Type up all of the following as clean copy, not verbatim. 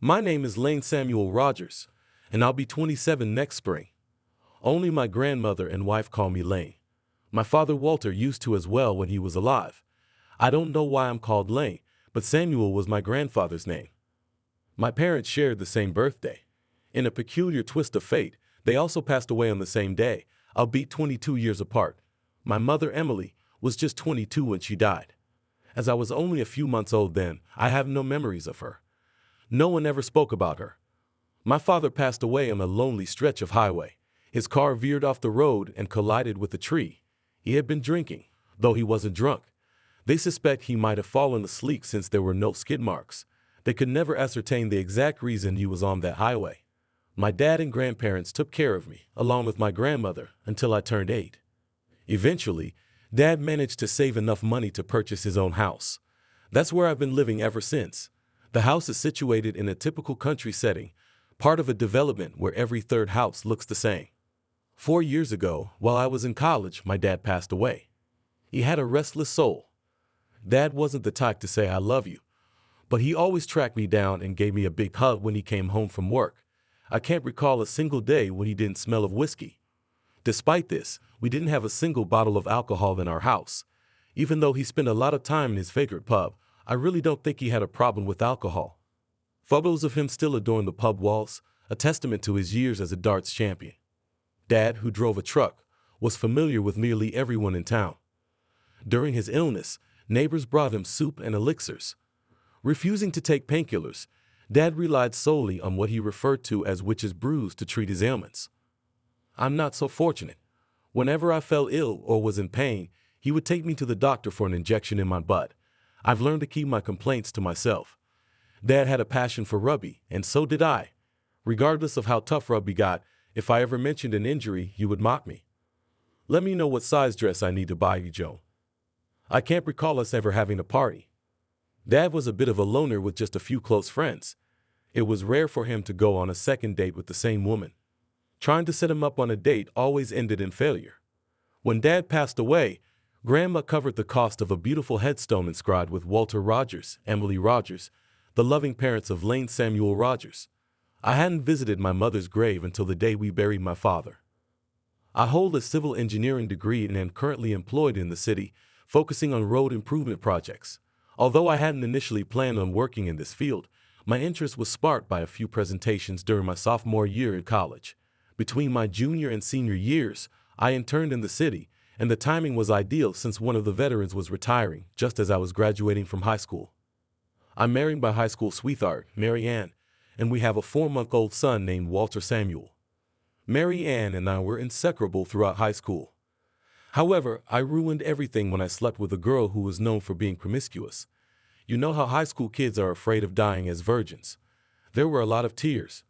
My name is Lane Samuel Rogers, and I'll be 27 next spring. Only my grandmother and wife call me Lane. My father Walter used to as well when he was alive. I don't know why I'm called Lane, but Samuel was my grandfather's name. My parents shared the same birthday. In a peculiar twist of fate, they also passed away on the same day, albeit 22 years apart. My mother, Emily, was just 22 when she died. As I was only a few months old then, I have no memories of her. No one ever spoke about her. My father passed away on a lonely stretch of highway. His car veered off the road and collided with a tree. He had been drinking, though he wasn't drunk. They suspect he might have fallen asleep since there were no skid marks. They could never ascertain the exact reason he was on that highway. My dad and grandparents took care of me, along with my grandmother, until I turned 8. Eventually, Dad managed to save enough money to purchase his own house. That's where I've been living ever since. The house is situated in a typical country setting, part of a development where every third house looks the same. 4 years ago, while I was in college, my dad passed away. He had a restless soul. Dad wasn't the type to say I love you, but he always tracked me down and gave me a big hug when he came home from work. I can't recall a single day when he didn't smell of whiskey. Despite this, we didn't have a single bottle of alcohol in our house. Even though he spent a lot of time in his favorite pub, I really don't think he had a problem with alcohol. Photos of him still adorn the pub walls, a testament to his years as a darts champion. Dad, who drove a truck, was familiar with nearly everyone in town. During his illness, neighbors brought him soup and elixirs. Refusing to take painkillers, Dad relied solely on what he referred to as witch's brews to treat his ailments. I'm not so fortunate. Whenever I fell ill or was in pain, he would take me to the doctor for an injection in my butt. I've learned to keep my complaints to myself. Dad had a passion for rugby, and so did I. Regardless of how tough rugby got, if I ever mentioned an injury, he would mock me. Let me know what size dress I need to buy you, Joe. I can't recall us ever having a party. Dad was a bit of a loner with just a few close friends. It was rare for him to go on a second date with the same woman. Trying to set him up on a date always ended in failure. When Dad passed away, Grandma covered the cost of a beautiful headstone inscribed with Walter Rogers, Emily Rogers, the loving parents of Lane Samuel Rogers. I hadn't visited my mother's grave until the day we buried my father. I hold a civil engineering degree and am currently employed in the city, focusing on road improvement projects. Although I hadn't initially planned on working in this field, my interest was sparked by a few presentations during my sophomore year in college. Between my junior and senior years, I interned in the city, and the timing was ideal since one of the veterans was retiring just as I was graduating from high school. I'm married my high school sweetheart, Mary Ann, and we have a 4-month-old son named Walter Samuel. Mary Ann and I were inseparable throughout high school. However, I ruined everything when I slept with a girl who was known for being promiscuous. You know how high school kids are afraid of dying as virgins. There were a lot of tears.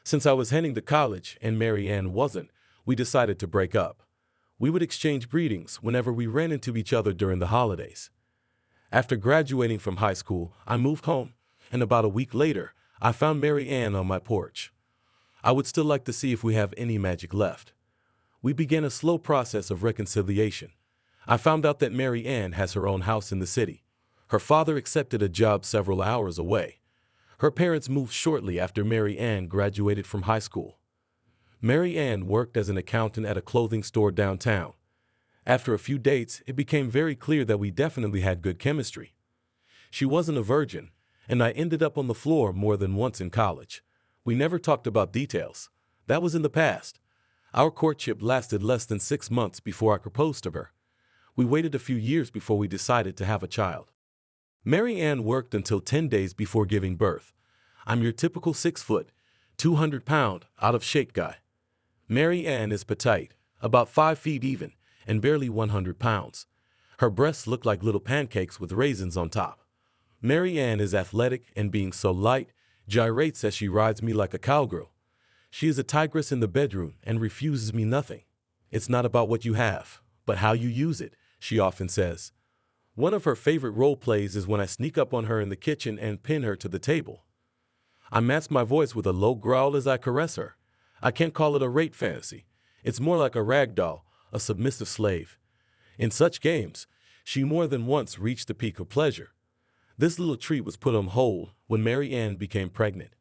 Since I was heading to college and Mary Ann wasn't, we decided to break up. We would exchange greetings whenever we ran into each other during the holidays. After graduating from high school, I moved home, and about a week later, I found Mary Ann on my porch. I would still like to see if we have any magic left. We began a slow process of reconciliation. I found out that Mary Ann has her own house in the city. Her father accepted a job several hours away. Her parents moved shortly after Mary Ann graduated from high school. Mary Ann worked as an accountant at a clothing store downtown. After a few dates, it became very clear that we definitely had good chemistry. She wasn't a virgin, and I ended up on the floor more than once in college. We never talked about details. That was in the past. Our courtship lasted less than 6 months before I proposed to her. We waited a few years before we decided to have a child. Mary Ann worked until 10 days before giving birth. I'm your typical 6 foot, 200-pound, out-of-shape guy. Mary Ann is petite, about 5 feet even, and barely 100 pounds. Her breasts look like little pancakes with raisins on top. Mary Ann is athletic and being so light, gyrates as she rides me like a cowgirl. She is a tigress in the bedroom and refuses me nothing. It's not about what you have, but how you use it, she often says. One of her favorite role plays is when I sneak up on her in the kitchen and pin her to the table. I mask my voice with a low growl as I caress her. I can't call it a rape fantasy. It's more like a rag doll, a submissive slave. In such games, she more than once reached the peak of pleasure. This little treat was put on hold when Mary Ann became pregnant.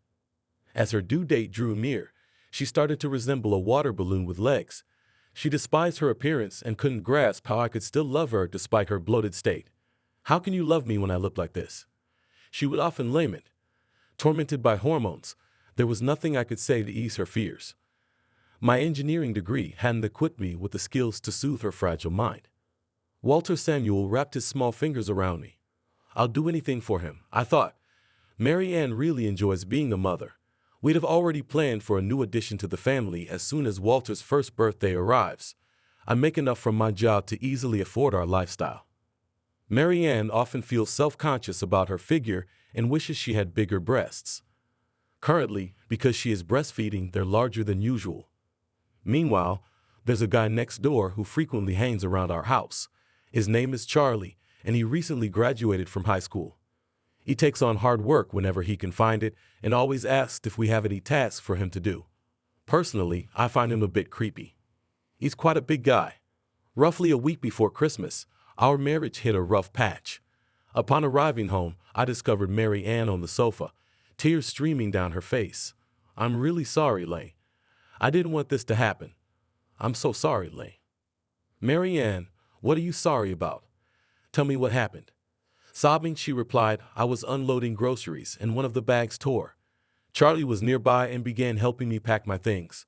As her due date drew near, she started to resemble a water balloon with legs. She despised her appearance and couldn't grasp how I could still love her despite her bloated state. "How can you love me when I look like this?" She would often lament. Tormented by hormones, there was nothing I could say to ease her fears. My engineering degree hadn't equipped me with the skills to soothe her fragile mind. Walter Samuel wrapped his small fingers around me. "I'll do anything for him," I thought. Mary Ann really enjoys being a mother. We'd have already planned for a new addition to the family as soon as Walter's first birthday arrives. I make enough from my job to easily afford our lifestyle. Mary Ann often feels self-conscious about her figure and wishes she had bigger breasts. Currently, because she is breastfeeding, they're larger than usual. Meanwhile, there's a guy next door who frequently hangs around our house. His name is Charlie, and he recently graduated from high school. He takes on hard work whenever he can find it and always asks if we have any tasks for him to do. Personally, I find him a bit creepy. He's quite a big guy. Roughly a week before Christmas, our marriage hit a rough patch. Upon arriving home, I discovered Mary Ann on the sofa, tears streaming down her face. "I'm really sorry, Lane. I didn't want this to happen." "I'm so sorry, Lane." "Mary Ann, what are you sorry about? Tell me what happened." Sobbing, she replied, "I was unloading groceries and one of the bags tore. Charlie was nearby and began helping me pack my things.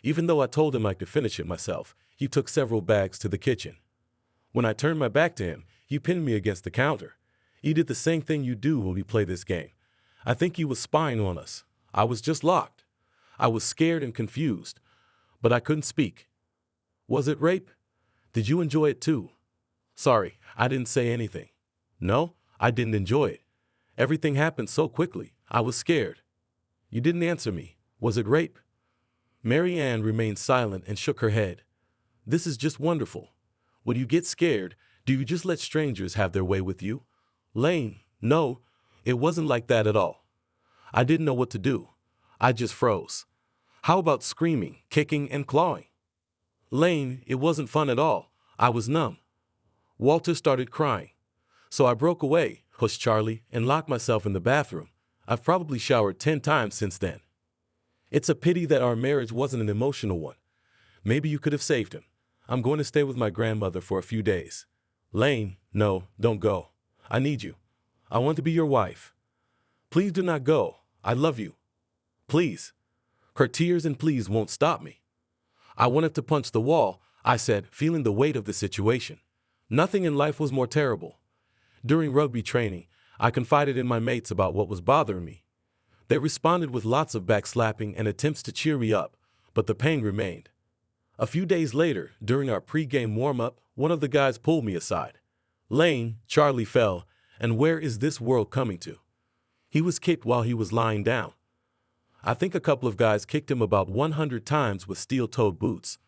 Even though I told him I could finish it myself, he took several bags to the kitchen. When I turned my back to him, he pinned me against the counter. He did the same thing you do when we play this game. I think he was spying on us. I was just locked. I was scared and confused, but I couldn't speak." "Was it rape? Did you enjoy it too?" "Sorry, I didn't say anything." "No, I didn't enjoy it. Everything happened so quickly. I was scared." "You didn't answer me. Was it rape?" Mary Ann remained silent and shook her head. "This is just wonderful. When you get scared, do you just let strangers have their way with you?" "Lane, no, it wasn't like that at all. I didn't know what to do. I just froze. How about screaming, kicking, and clawing?" "Lane, it wasn't fun at all. I was numb." Walter started crying. "So I broke away, pushed Charlie, and locked myself in the bathroom. I've probably showered 10 times since then. It's a pity that our marriage wasn't an emotional one. Maybe you could have saved him. I'm going to stay with my grandmother for a few days." "Lane, no, don't go. I need you. I want to be your wife. Please do not go. I love you. Please." Her tears and pleas won't stop me. I wanted to punch the wall, I said, feeling the weight of the situation. Nothing in life was more terrible. During rugby training, I confided in my mates about what was bothering me. They responded with lots of backslapping and attempts to cheer me up, but the pain remained. A few days later, during our pre-game warm-up, one of the guys pulled me aside. "Lane, Charlie fell, and where is this world coming to? He was kicked while he was lying down. I think a couple of guys kicked him about 100 times with steel-toed boots.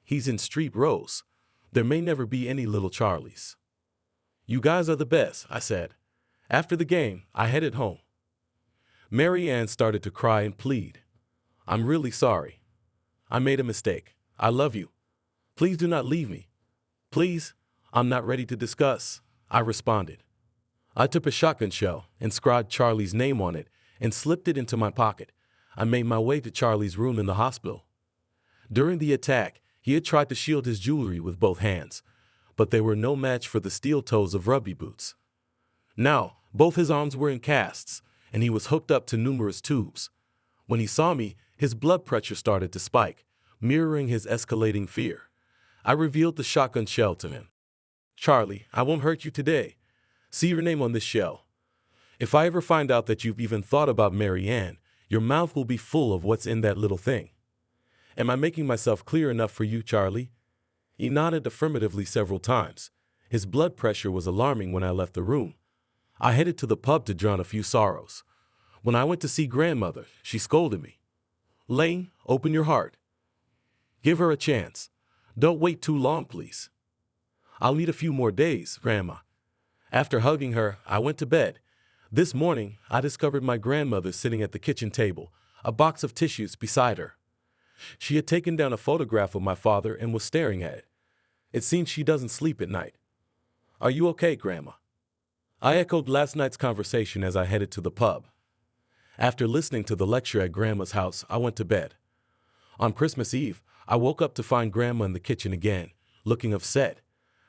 He's in street rows. There may never be any little Charlies." "You guys are the best," I said. After the game, I headed home. Mary Ann started to cry and plead. "I'm really sorry. I made a mistake. I love you. Please do not leave me. Please, I'm not ready to discuss," I responded. I took a shotgun shell, inscribed Charlie's name on it, and slipped it into my pocket. I made my way to Charlie's room in the hospital. During the attack, he had tried to shield his jewelry with both hands, but they were no match for the steel toes of rugby boots. Now, both his arms were in casts, and he was hooked up to numerous tubes. When he saw me, his blood pressure started to spike, mirroring his escalating fear. I revealed the shotgun shell to him. "Charlie, I won't hurt you today. See your name on this shell. If I ever find out that you've even thought about Mary Ann, your mouth will be full of what's in that little thing. Am I making myself clear enough for you, Charlie?" He nodded affirmatively several times. His blood pressure was alarming when I left the room. I headed to the pub to drown a few sorrows. When I went to see grandmother, she scolded me. "Lane, open your heart. Give her a chance. Don't wait too long, please." "I'll need a few more days, Grandma." After hugging her, I went to bed. This morning, I discovered my grandmother sitting at the kitchen table, a box of tissues beside her. She had taken down a photograph of my father and was staring at it. It seems she doesn't sleep at night. "Are you okay, Grandma?" I echoed last night's conversation as I headed to the pub. After listening to the lecture at Grandma's house, I went to bed. On Christmas Eve, I woke up to find Grandma in the kitchen again, looking upset.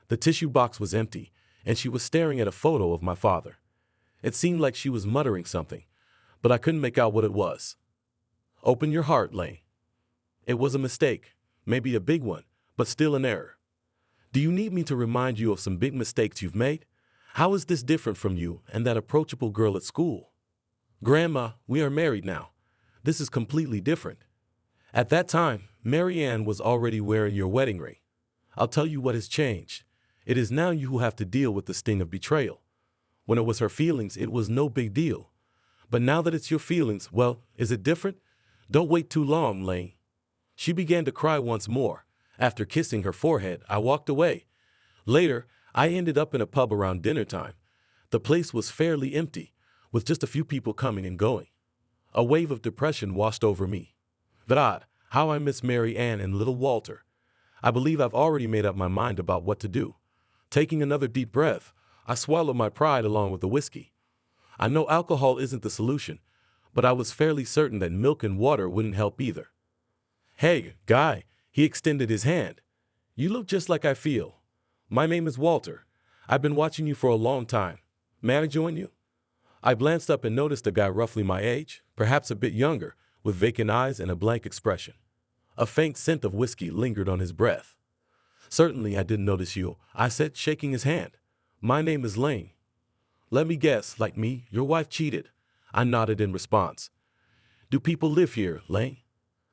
The tissue box was empty, and she was staring at a photo of my father. It seemed like she was muttering something, but I couldn't make out what it was. Open your heart, Lane. It was a mistake, maybe a big one, but still an error. Do you need me to remind you of some big mistakes you've made? How is this different from you and that approachable girl at school? Grandma, we are married now. This is completely different. At that time, Mary Ann was already wearing your wedding ring. I'll tell you what has changed. It is now you who have to deal with the sting of betrayal. When it was her feelings, it was no big deal. But now that it's your feelings, well, is it different? Don't wait too long, Lane. She began to cry once more. After kissing her forehead, I walked away. Later, I ended up in a pub around dinner time. The place was fairly empty, with just a few people coming and going. A wave of depression washed over me. God, how I miss Mary Ann and little Walter. I believe I've already made up my mind about what to do. Taking another deep breath, I swallowed my pride along with the whiskey. I know alcohol isn't the solution, but I was fairly certain that milk and water wouldn't help either. Hey, guy, he extended his hand. You look just like I feel. My name is Walter. I've been watching you for a long time. May I join you? I glanced up and noticed a guy roughly my age, perhaps a bit younger, with vacant eyes and a blank expression. A faint scent of whiskey lingered on his breath. Certainly I didn't notice you, I said, shaking his hand. My name is Lane. Let me guess, like me, your wife cheated. I nodded in response. Do people live here, Lane?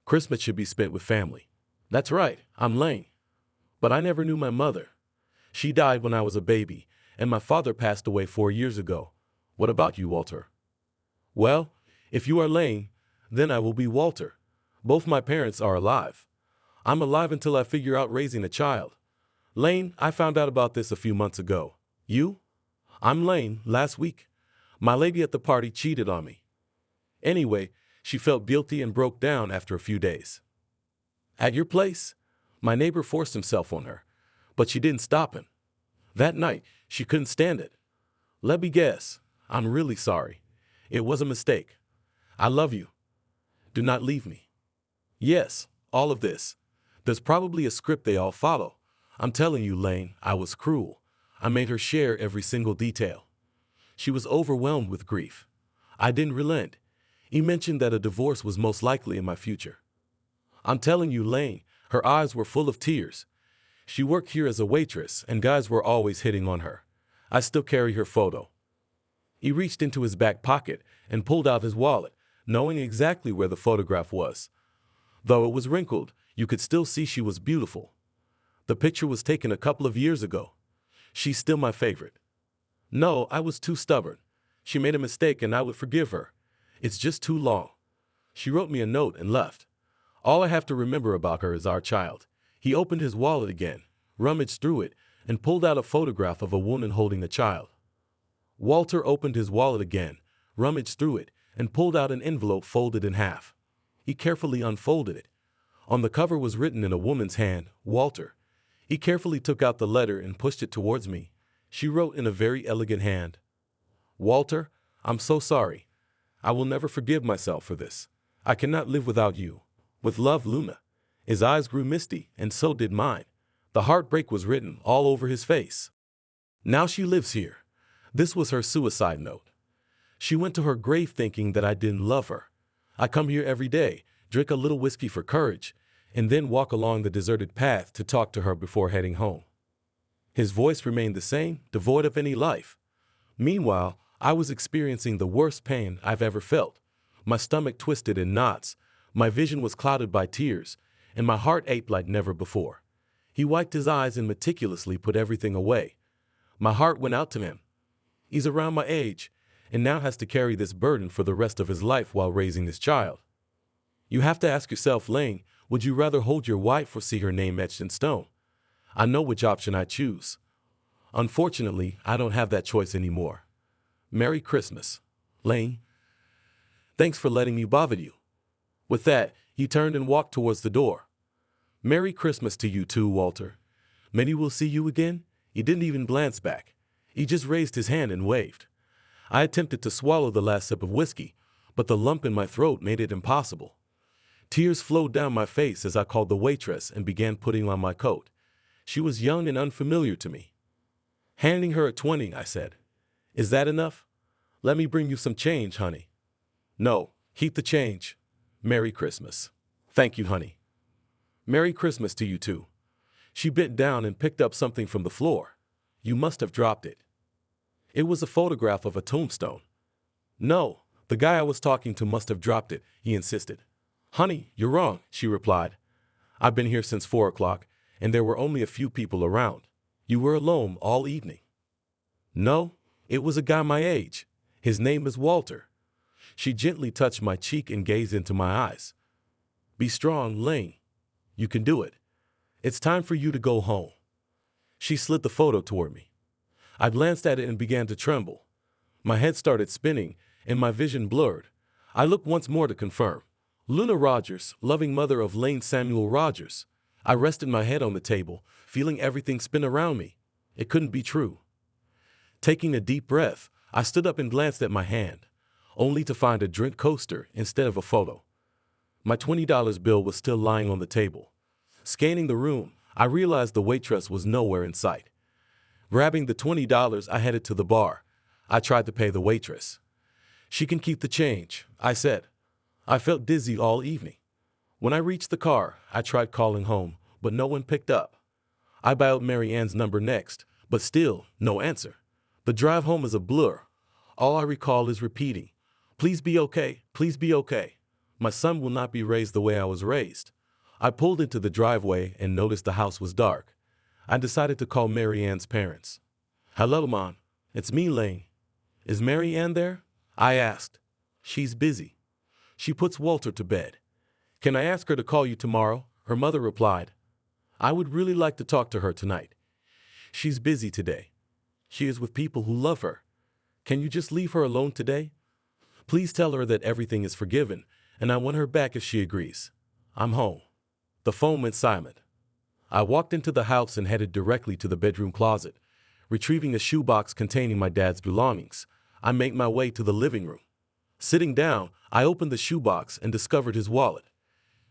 Christmas should be spent with family. That's right, I'm Lane. But I never knew my mother. She died when I was a baby, and my father passed away 4 years ago. What about you, Walter? Well, if you are Lane, then I will be Walter. Both my parents are alive. I'm alive until I figure out raising a child. Lane, I found out about this a few months ago. You? I'm Lane, last week. My lady at the party cheated on me. Anyway, she felt guilty and broke down after a few days. At your place? My neighbor forced himself on her, but she didn't stop him. That night, she couldn't stand it. Let me guess. I'm really sorry. It was a mistake. I love you. Do not leave me. Yes, all of this. There's probably a script they all follow. I'm telling you, Lane, I was cruel. I made her share every single detail. She was overwhelmed with grief. I didn't relent. He mentioned that a divorce was most likely in my future. I'm telling you, Lane, her eyes were full of tears. She worked here as a waitress, and guys were always hitting on her. I still carry her photo. He reached into his back pocket and pulled out his wallet, knowing exactly where the photograph was. Though it was wrinkled, you could still see she was beautiful. The picture was taken a couple of years ago. She's still my favorite. No, I was too stubborn. She made a mistake and I would forgive her. It's just too long. She wrote me a note and left. All I have to remember about her is our child. He opened his wallet again, rummaged through it, and pulled out a photograph of a woman holding a child. Walter opened his wallet again, rummaged through it, and pulled out an envelope folded in half. He carefully unfolded it. On the cover was written in a woman's hand, Walter. He carefully took out the letter and pushed it towards me. She wrote in a very elegant hand, Walter, I'm so sorry. I will never forgive myself for this. I cannot live without you. With love, Luna. His eyes grew misty, and so did mine. The heartbreak was written all over his face. Now she lives here. This was her suicide note. She went to her grave thinking that I didn't love her. I come here every day, drink a little whiskey for courage, and then walk along the deserted path to talk to her before heading home. His voice remained the same, devoid of any life. Meanwhile, I was experiencing the worst pain I've ever felt. My stomach twisted in knots, my vision was clouded by tears, and my heart ached like never before. He wiped his eyes and meticulously put everything away. My heart went out to him. He's around my age, and now has to carry this burden for the rest of his life while raising this child. You have to ask yourself, Lane, would you rather hold your wife or see her name etched in stone? I know which option I choose. Unfortunately, I don't have that choice anymore. Merry Christmas, Lane. Thanks for letting me bother you. With that, he turned and walked towards the door. Merry Christmas to you too, Walter. Maybe we'll see you again? He didn't even glance back. He just raised his hand and waved. I attempted to swallow the last sip of whiskey, but the lump in my throat made it impossible. Tears flowed down my face as I called the waitress and began putting on my coat. She was young and unfamiliar to me. Handing her a 20, I said, "Is that enough? Let me bring you some change, honey." "No, keep the change. Merry Christmas." "Thank you, honey." "Merry Christmas to you too." She bent down and picked up something from the floor. "You must have dropped it." It was a photograph of a tombstone. "No, the guy I was talking to must have dropped it," he insisted. "Honey, you're wrong," she replied. "I've been here since 4 o'clock, and there were only a few people around. You were alone all evening." "No, it was a guy my age. His name is Walter." She gently touched my cheek and gazed into my eyes. "Be strong, Lane. You can do it. It's time for you to go home." She slid the photo toward me. I glanced at it and began to tremble. My head started spinning, and my vision blurred. I looked once more to confirm. Luna Rogers, loving mother of Lane Samuel Rogers. I rested my head on the table, feeling everything spin around me. It couldn't be true. Taking a deep breath, I stood up and glanced at my hand, only to find a drink coaster instead of a photo. My $20 bill was still lying on the table. Scanning the room, I realized the waitress was nowhere in sight. Grabbing the $20, I headed to the bar. I tried to pay the waitress. "She can keep the change," I said. I felt dizzy all evening. When I reached the car, I tried calling home, but no one picked up. I dialed Mary Ann's number next, but still no answer. The drive home is a blur. All I recall is repeating, "Please be okay, please be okay. My son will not be raised the way I was raised." I pulled into the driveway and noticed the house was dark. I decided to call Mary Ann's parents. "Hello, Mom. It's me, Lane. Is Mary Ann there?" I asked. "She's busy. She puts Walter to bed. Can I ask her to call you tomorrow?" Her mother replied. "I would really like to talk to her tonight. She's busy today. She is with people who love her. Can you just leave her alone today? Please tell her that everything is forgiven, and I want her back if she agrees. I'm home." The phone went silent. I walked into the house and headed directly to the bedroom closet. Retrieving a shoebox containing my dad's belongings, I made my way to the living room. Sitting down, I opened the shoebox and discovered his wallet.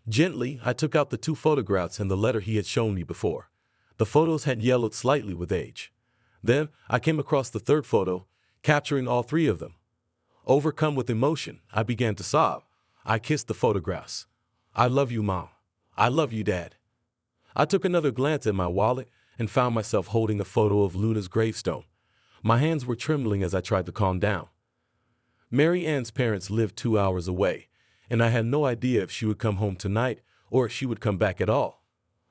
Gently, I took out the 2 photographs and the letter he had shown me before. The photos had yellowed slightly with age. Then, I came across the 3rd photo, capturing all 3 of them. Overcome with emotion, I began to sob. I kissed the photographs. "I love you, Mom. I love you, Dad." I took another glance at my wallet and found myself holding a photo of Luna's gravestone. My hands were trembling as I tried to calm down. Mary Ann's parents lived 2 hours away, and I had no idea if she would come home tonight or if she would come back at all.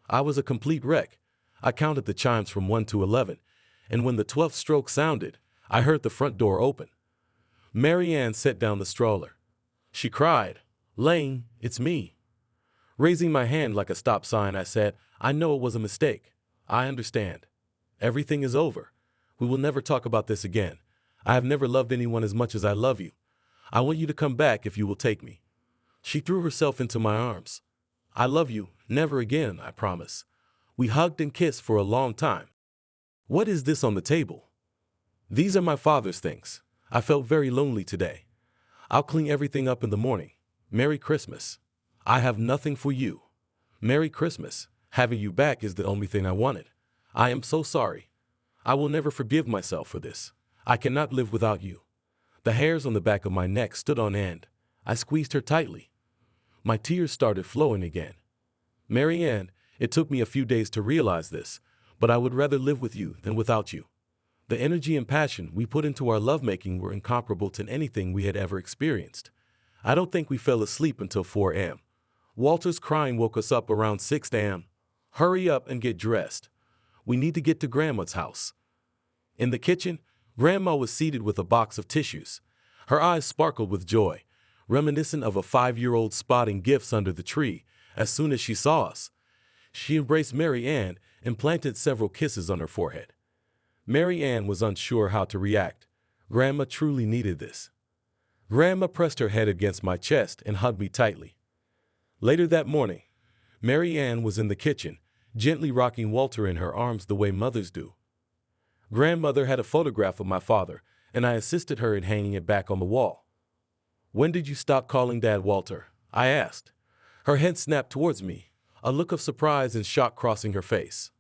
I was a complete wreck. I counted the chimes from 1 to 11, and when the 12th stroke sounded, I heard the front door open. Mary Ann set down the stroller. She cried, "Lane, it's me." Raising my hand like a stop sign, I said, "I know it was a mistake. I understand. Everything is over. We will never talk about this again. I have never loved anyone as much as I love you. I want you to come back if you will take me." She threw herself into my arms. "I love you, never again, I promise." We hugged and kissed for a long time. "What is this on the table?" "These are my father's things. I felt very lonely today. I'll clean everything up in the morning. Merry Christmas." "I have nothing for you." "Merry Christmas. Having you back is the only thing I wanted. I am so sorry. I will never forgive myself for this. I cannot live without you." The hairs on the back of my neck stood on end. I squeezed her tightly. My tears started flowing again. "Mary Ann, it took me a few days to realize this, but I would rather live with you than without you." The energy and passion we put into our lovemaking were incomparable to anything we had ever experienced. I don't think we fell asleep until 4 a.m. Walter's crying woke us up around 6 a.m. "Hurry up and get dressed. We need to get to Grandma's house." In the kitchen, Grandma was seated with a box of tissues. Her eyes sparkled with joy, reminiscent of a 5-year-old spotting gifts under the tree. As soon as she saw us, she embraced Mary Ann and planted several kisses on her forehead. Mary Ann was unsure how to react. Grandma truly needed this. Grandma pressed her head against my chest and hugged me tightly. Later that morning, Mary Ann was in the kitchen, gently rocking Walter in her arms the way mothers do. Grandmother had a photograph of my father, and I assisted her in hanging it back on the wall. When did you stop calling Dad Walter? I asked. Her head snapped towards me, a look of surprise and shock crossing her face.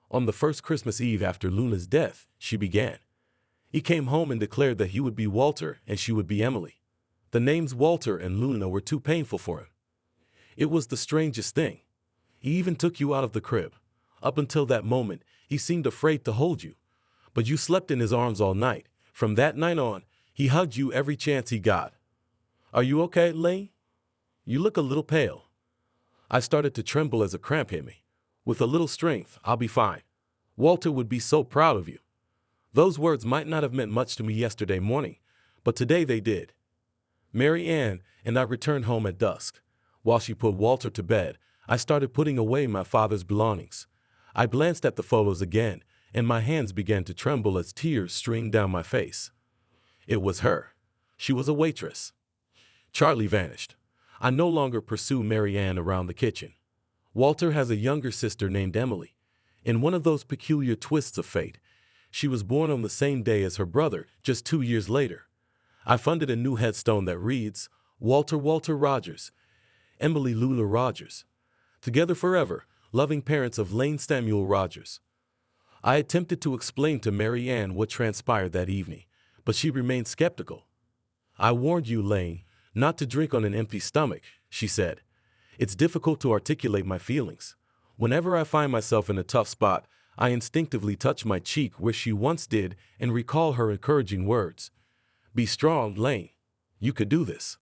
On the first Christmas Eve after Luna's death, she began. He came home and declared that he would be Walter and she would be Emily. The names Walter and Luna were too painful for him. It was the strangest thing. He even took you out of the crib. Up until that moment, he seemed afraid to hold you. But you slept in his arms all night. From that night on, he hugged you every chance he got. Are you okay, Lane? You look a little pale. I started to tremble as a cramp hit me. With a little strength, I'll be fine. Walter would be so proud of you. Those words might not have meant much to me yesterday morning, but today they did. Mary Ann and I returned home at dusk. While she put Walter to bed, I started putting away my father's belongings. I glanced at the photos again, and my hands began to tremble as tears streamed down my face. It was her. She was a waitress. Charlie vanished. I no longer pursue Mary Ann around the kitchen. Walter has a younger sister named Emily. In one of those peculiar twists of fate, she was born on the same day as her brother, just 2 years later. I funded a new headstone that reads, Walter Rogers, Emily Lula Rogers. Together forever, loving parents of Lane Samuel Rogers. I attempted to explain to Mary Ann what transpired that evening, but she remained skeptical. I warned you, Lane, not to drink on an empty stomach, she said. It's difficult to articulate my feelings. Whenever I find myself in a tough spot, I instinctively touch my cheek where she once did and recall her encouraging words. Be strong, Lane. You could do this.